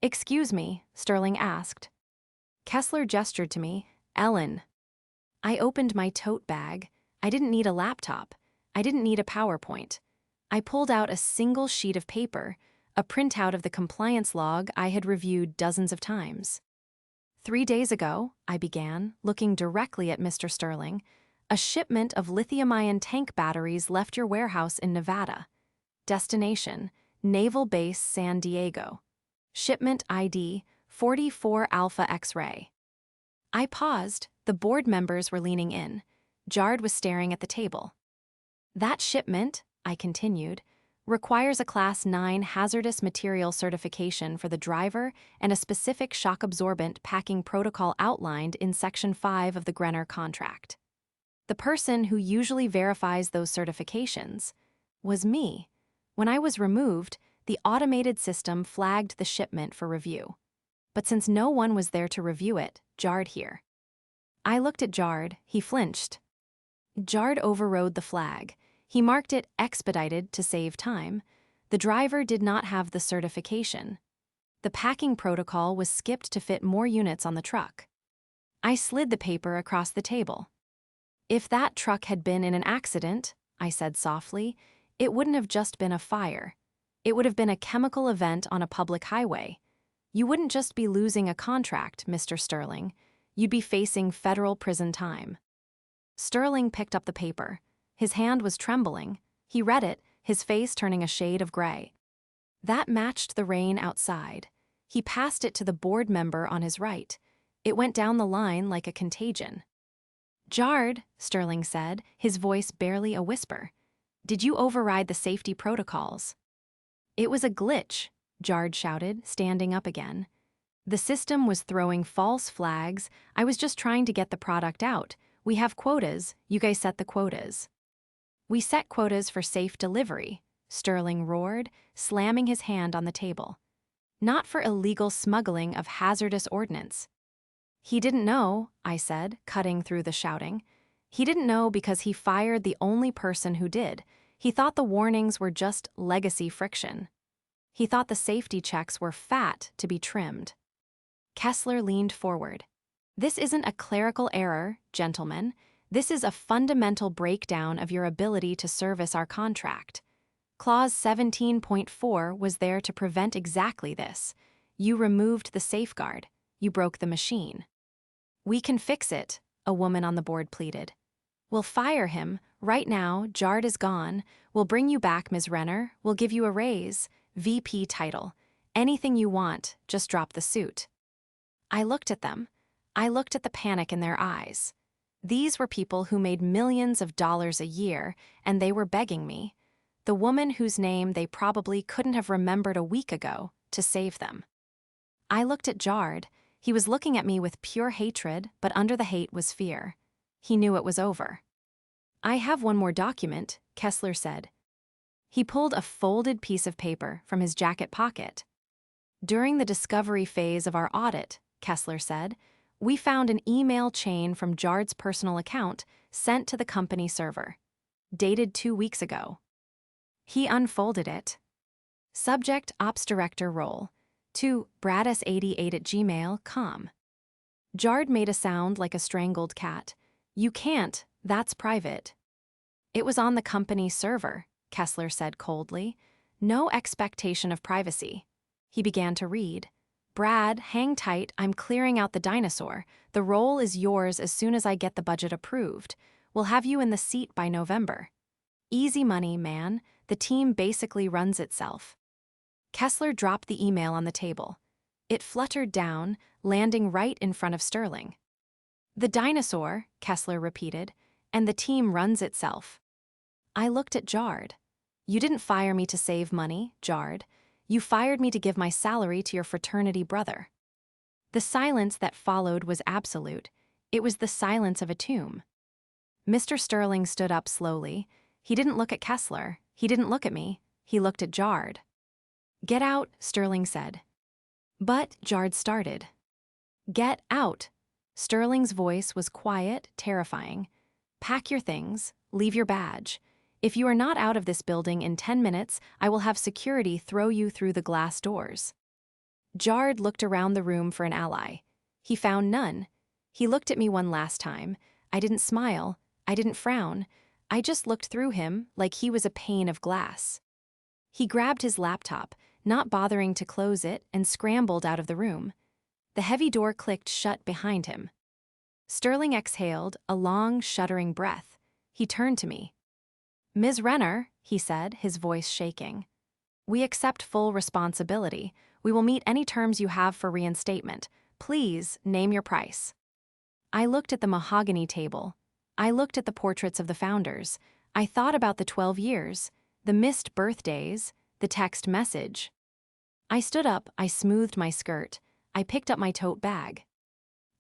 "Excuse me," Sterling asked. Kessler gestured to me. "Ellen." I opened my tote bag. I didn't need a laptop. I didn't need a PowerPoint. I pulled out a single sheet of paper, a printout of the compliance log I had reviewed dozens of times. 3 days ago," I began, looking directly at Mr. Sterling, "a shipment of lithium-ion tank batteries left your warehouse in Nevada. Destination, Naval Base San Diego. Shipment ID 44 Alpha X-ray." I paused. The board members were leaning in. Jard was staring at the table. "That shipment," I continued, "requires a Class 9 hazardous material certification for the driver and a specific shock-absorbent packing protocol outlined in Section 5 of the Grenner contract. The person who usually verifies those certifications was me. When I was removed, the automated system flagged the shipment for review. But since no one was there to review it, Jard here." I looked at Jard. He flinched. Jard overrode the flag. He marked it expedited to save time. The driver did not have the certification. The packing protocol was skipped to fit more units on the truck. I slid the paper across the table. "If that truck had been in an accident," I said softly, "it wouldn't have just been a fire. It would have been a chemical event on a public highway. You wouldn't just be losing a contract, Mr. Sterling. You'd be facing federal prison time." Sterling picked up the paper. His hand was trembling. He read it, his face turning a shade of gray. That matched the rain outside. He passed it to the board member on his right. It went down the line like a contagion. "Jard," Sterling said, his voice barely a whisper. "Did you override the safety protocols?" "It was a glitch," Jard shouted, standing up again. "The system was throwing false flags. I was just trying to get the product out. We have quotas. You guys set the quotas." "We set quotas for safe delivery," Sterling roared, slamming his hand on the table. "Not for illegal smuggling of hazardous ordnance." "He didn't know," I said, cutting through the shouting. "He didn't know because he fired the only person who did. He thought the warnings were just legacy friction. He thought the safety checks were fat to be trimmed." Kessler leaned forward. "This isn't a clerical error, gentlemen. This is a fundamental breakdown of your ability to service our contract. Clause 17.4 was there to prevent exactly this. You removed the safeguard. You broke the machine." "We can fix it," a woman on the board pleaded. "We'll fire him. Right now, Jard is gone. We'll bring you back, Ms. Renner. We'll give you a raise, VP title. Anything you want, just drop the suit." I looked at them. I looked at the panic in their eyes. These were people who made millions of dollars a year, and they were begging me, the woman whose name they probably couldn't have remembered a week ago, to save them. I looked at Jard. He was looking at me with pure hatred, but under the hate was fear. He knew it was over. "I have one more document," Kessler said. He pulled a folded piece of paper from his jacket pocket. "During the discovery phase of our audit," Kessler said, "we found an email chain from Jard's personal account sent to the company server, dated 2 weeks ago." He unfolded it. "Subject Ops Director role. To bradis88@gmail.com. Jard made a sound like a strangled cat. "You can't, that's private." "It was on the company server," Kessler said coldly. "No expectation of privacy." He began to read. "Brad, hang tight, I'm clearing out the dinosaur. The role is yours as soon as I get the budget approved. We'll have you in the seat by November. Easy money, man. The team basically runs itself." Kessler dropped the email on the table. It fluttered down, landing right in front of Sterling. "The dinosaur," Kessler repeated, "and the team runs itself." I looked at Jard. "You didn't fire me to save money, Jard. You fired me to give my salary to your fraternity brother." The silence that followed was absolute. It was the silence of a tomb. Mr. Sterling stood up slowly. He didn't look at Kessler. He didn't look at me. He looked at Jard. "Get out," Sterling said. But Jard started. "Get out." Sterling's voice was quiet, terrifying. "Pack your things. Leave your badge. If you are not out of this building in 10 minutes, I will have security throw you through the glass doors." Jard looked around the room for an ally. He found none. He looked at me one last time. I didn't smile. I didn't frown. I just looked through him like he was a pane of glass. He grabbed his laptop, not bothering to close it, and scrambled out of the room. The heavy door clicked shut behind him. Sterling exhaled, a long, shuddering breath. He turned to me. "Ms. Renner," he said, his voice shaking. "We accept full responsibility. We will meet any terms you have for reinstatement. Please name your price." I looked at the mahogany table. I looked at the portraits of the founders. I thought about the 12 years, the missed birthdays, the text message. I stood up, I smoothed my skirt. I picked up my tote bag.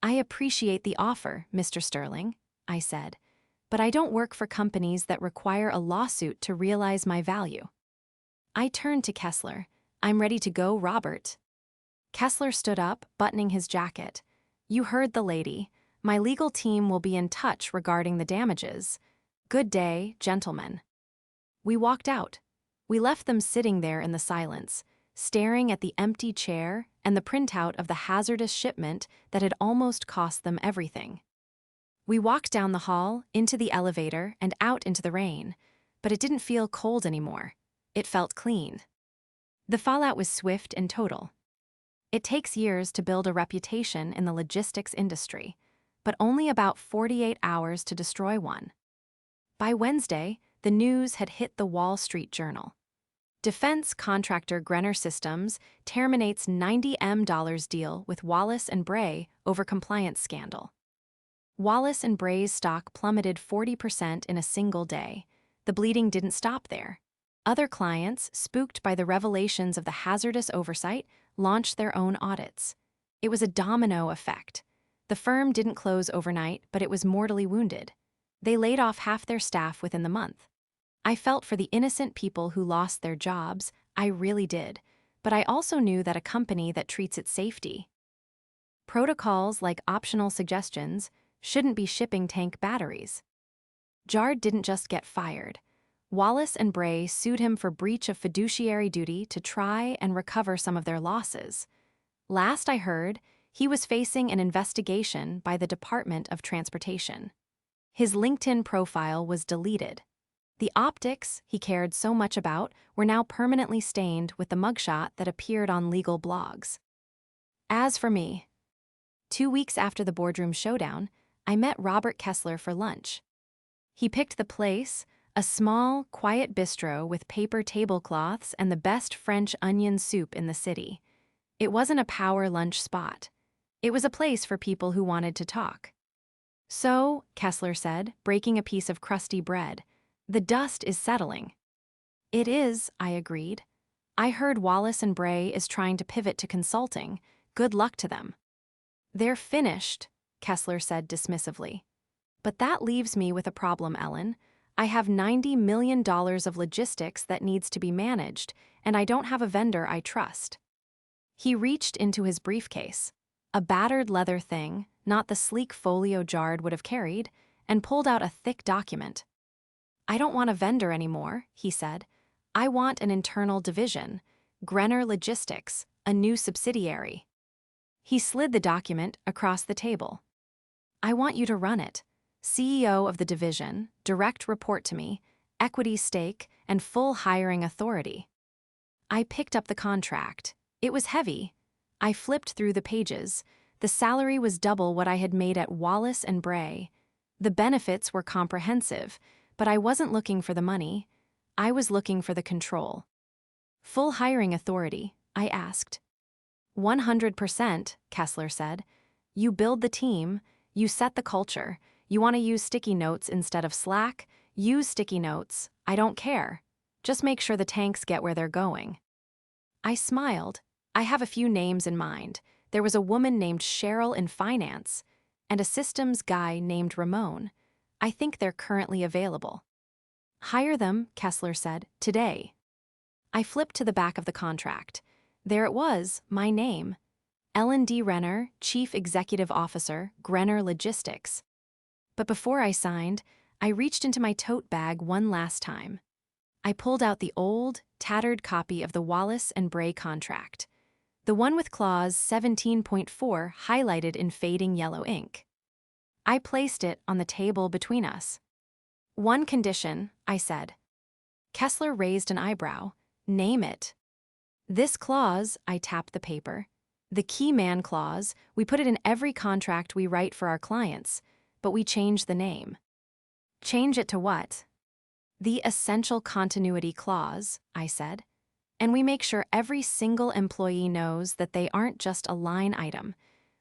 "I appreciate the offer, Mr. Sterling," I said, "but I don't work for companies that require a lawsuit to realize my value." I turned to Kessler. "I'm ready to go, Robert." Kessler stood up, buttoning his jacket. "You heard the lady. My legal team will be in touch regarding the damages. Good day, gentlemen." We walked out. We left them sitting there in the silence, staring at the empty chair and the printout of the hazardous shipment that had almost cost them everything. We walked down the hall, into the elevator, and out into the rain, but it didn't feel cold anymore. It felt clean. The fallout was swift and total. It takes years to build a reputation in the logistics industry, but only about 48 hours to destroy one. By Wednesday, the news had hit the Wall Street Journal. Defense contractor Grenner Systems terminates $90 million deal with Wallace and Bray over compliance scandal. Wallace and Bray's stock plummeted 40% in a single day. The bleeding didn't stop there. Other clients, spooked by the revelations of the hazardous oversight, launched their own audits. It was a domino effect. The firm didn't close overnight, but it was mortally wounded. They laid off half their staff within the month. I felt for the innocent people who lost their jobs, I really did, but I also knew that a company that treats its safety. Protocols like optional suggestions shouldn't be shipping tank batteries. Jard didn't just get fired. Wallace and Bray sued him for breach of fiduciary duty to try and recover some of their losses. Last I heard, he was facing an investigation by the Department of Transportation. His LinkedIn profile was deleted. The optics he cared so much about were now permanently stained with the mugshot that appeared on legal blogs. As for me, 2 weeks after the boardroom showdown, I met Robert Kessler for lunch. He picked the place, a small, quiet bistro with paper tablecloths and the best French onion soup in the city. It wasn't a power lunch spot. It was a place for people who wanted to talk. "So," Kessler said, breaking a piece of crusty bread, "the dust is settling." "It is," I agreed. "I heard Wallace and Bray is trying to pivot to consulting. Good luck to them." "They're finished," Kessler said dismissively. "But that leaves me with a problem, Ellen. I have $90 million of logistics that needs to be managed, and I don't have a vendor I trust." He reached into his briefcase, a battered leather thing, not the sleek folio Jard would have carried, and pulled out a thick document. "I don't want a vendor anymore," he said. "I want an internal division, Grenner Logistics, a new subsidiary." He slid the document across the table. "I want you to run it. CEO of the division, direct report to me, equity stake, and full hiring authority." I picked up the contract. It was heavy. I flipped through the pages. The salary was double what I had made at Wallace and Bray. The benefits were comprehensive, but I wasn't looking for the money. I was looking for the control. "Full hiring authority?" I asked. 100%, Kessler said. "You build the team, you set the culture. You want to use sticky notes instead of Slack? Use sticky notes. I don't care. Just make sure the tanks get where they're going." I smiled. I have a few names in mind. There was a woman named Cheryl in finance, and a systems guy named Ramon. I think they're currently available. "Hire them," Kessler said, "today." I flipped to the back of the contract. There it was, my name. Ellen D. Renner, Chief Executive Officer, Grenner Logistics. But before I signed, I reached into my tote bag one last time. I pulled out the old, tattered copy of the Wallace and Bray contract, the one with clause 17.4 highlighted in fading yellow ink. I placed it on the table between us. "One condition," I said. Kessler raised an eyebrow. "Name it." "This clause," I tapped the paper. "The key man clause, we put it in every contract we write for our clients, but we change the name." "Change it to what?" "The essential continuity clause," I said. "And we make sure every single employee knows that they aren't just a line item.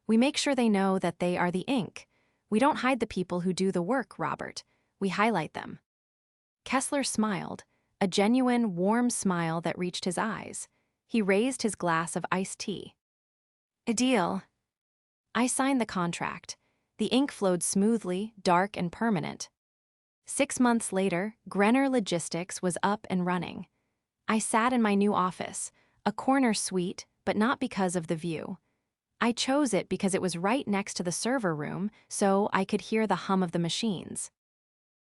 We make sure they know that they are the ink. We don't hide the people who do the work, Robert. We highlight them." Kessler smiled, a genuine, warm smile that reached his eyes. He raised his glass of iced tea. "A deal." I signed the contract. The ink flowed smoothly, dark and permanent. 6 months later, Grenner Logistics was up and running. I sat in my new office, a corner suite, but not because of the view. I chose it because it was right next to the server room, so I could hear the hum of the machines.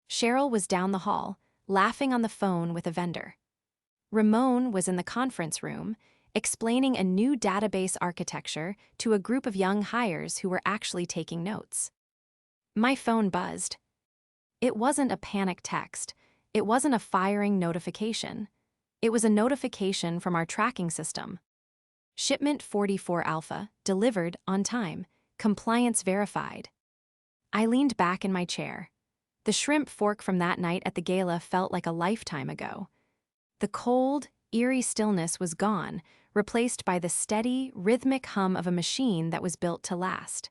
Cheryl was down the hall, laughing on the phone with a vendor. Ramon was in the conference room, explaining a new database architecture to a group of young hires who were actually taking notes. My phone buzzed. It wasn't a panic text. It wasn't a firing notification. It was a notification from our tracking system. Shipment 44 Alpha, delivered on time, compliance verified. I leaned back in my chair. The shrimp fork from that night at the gala felt like a lifetime ago. The cold, Eerie stillness was gone, replaced by the steady, rhythmic hum of a machine that was built to last.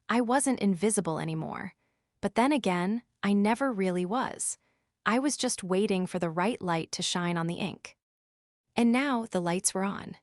I wasn't invisible anymore. But then again, I never really was. I was just waiting for the right light to shine on the ink. And now the lights were on.